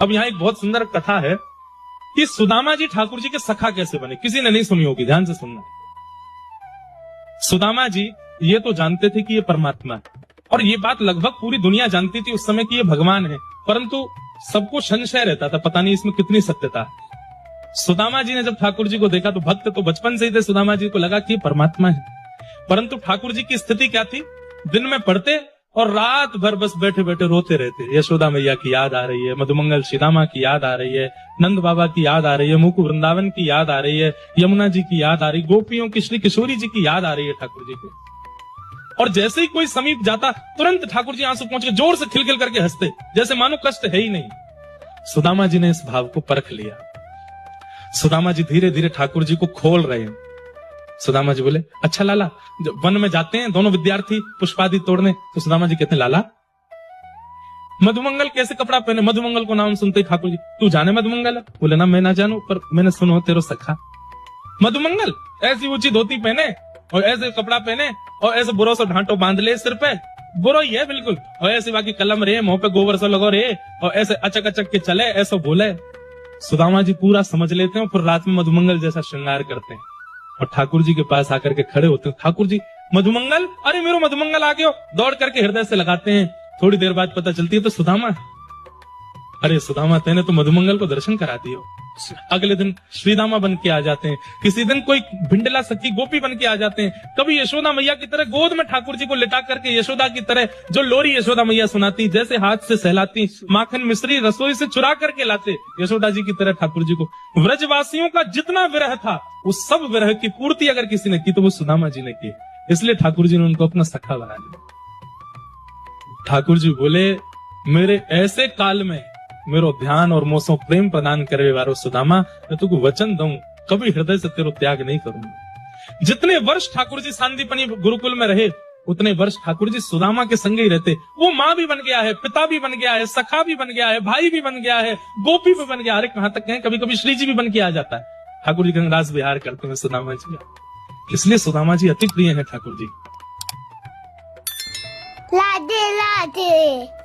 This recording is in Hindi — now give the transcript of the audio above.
अब यहाँ एक बहुत सुंदर कथा है कि सुदामा जी ठाकुर जी के सखा कैसे बने। किसी ने नहीं सुनी होगी, ध्यान से सुनना। सुदामा जी ये तो जानते थे कि ये परमात्मा है, और ये बात लगभग पूरी दुनिया जानती थी उस समय कि ये भगवान है, परंतु सबको संशय रहता था, पता नहीं इसमें कितनी सत्यता है। सुदामा जी ने जब ठाकुर जी को देखा तो भक्त तो बचपन से ही थे, सुदामा जी को लगा कि ये परमात्मा है। परंतु ठाकुर जी की स्थिति क्या थी, दिन में पढ़ते और रात भर बस बैठे बैठे रोते रहते। यशोदा मैया की याद आ रही है, मधुमंगल श्रीदामा की याद आ रही है, नंद बाबा की याद आ रही है, मुकुंद वृंदावन की याद आ रही है, यमुना जी की याद आ रही, गोपियों की श्री किशोरी जी की याद आ रही है ठाकुर जी को। और जैसे ही कोई समीप जाता तुरंत ठाकुर जी आंसू पहुंच के जोर से खिलखिल करके हंसते, जैसे मानो कष्ट है ही नहीं। सुदामा जी ने इस भाव को परख लिया। सुदामा जी धीरे धीरे ठाकुर जी को खोल रहे हैं। सुदामा जी बोले, अच्छा लाला, जब वन में जाते हैं दोनों विद्यार्थी पुष्पादि तोड़ने, तो सुदामा जी कहते हैं, लाला मधुमंगल कैसे कपड़ा पहने। मधुमंगल को नाम सुनते ही ठाकुर जी, तू जाने मधुमंगल? बोले ना, मैं ना जानू, पर मैंने सुनो तेरो सखा मधुमंगल ऐसी ऊंची धोती पहने और ऐसे कपड़ा पहने और ऐसे बुरो से ढांटो बांध ले सिर पे, बुरो ही है बिल्कुल, और ऐसे बाकी कलम रे, मुंह पे गोबर से लगो रे, और ऐसे अचक अचक के चले, ऐसा बोले। सुदामा जी पूरा समझ लेते हैं, फिर रात में मधुमंगल जैसा श्रृंगार करते हैं और ठाकुर जी के पास आकर के खड़े होते हैं। ठाकुर जी, मधुमंगल, अरे मेरो मधुमंगल आ गयो, दौड़ करके हृदय से लगाते हैं। थोड़ी देर बाद पता चलती है तो सुदामा है। अरे सुदामा, तेने तो मधुमंगल को दर्शन करा दियो। अगले दिन श्रीदामा बन के आ जाते हैं, किसी दिन कोई भिंडला सखी गोपी बन के आ जाते हैं, कभी यशोदा मैया की तरह गोद में ठाकुर जी को लिटा करके यशोदा की तरह जो लोरी यशोदा मैया सुनाती, जैसे हाथ से सहलाती, माखन मिश्री रसोई से चुरा करके लाते यशोदा जी की तरह ठाकुर जी को। व्रजवासियों का जितना विरह था उस सब विरह की पूर्ति अगर किसी ने की तो वो सुदामा जी ने की, इसलिए ठाकुर जी ने उनको अपना सखा बना लिया। ठाकुर जी बोले, मेरे ऐसे काल में मेरो ध्यान और मोसो प्रेम प्रदान करे वारो सुदामा, मैं तुझको वचन दूं कभी हृदय से तेरो त्याग नहीं करूंगा। जितने वर्ष ठाकुर जी सांदीपनी गुरुकुल में रहे उतने वर्ष ठाकुर जी सुदामा के संग ही रहते। वो माँ भी बन गया है, पिता भी बन गया है, सखा भी बन गया है, भाई भी बन गया है, गोपी भी बन गया। अरे कहां तक कहें, कभी कभी श्री जी भी बन के आ जाता है। ठाकुर जी गंगराज विहार करते हैं सुदामा जी, इसलिए सुदामा जी अति प्रिय है ठाकुर जी। राधे राधे।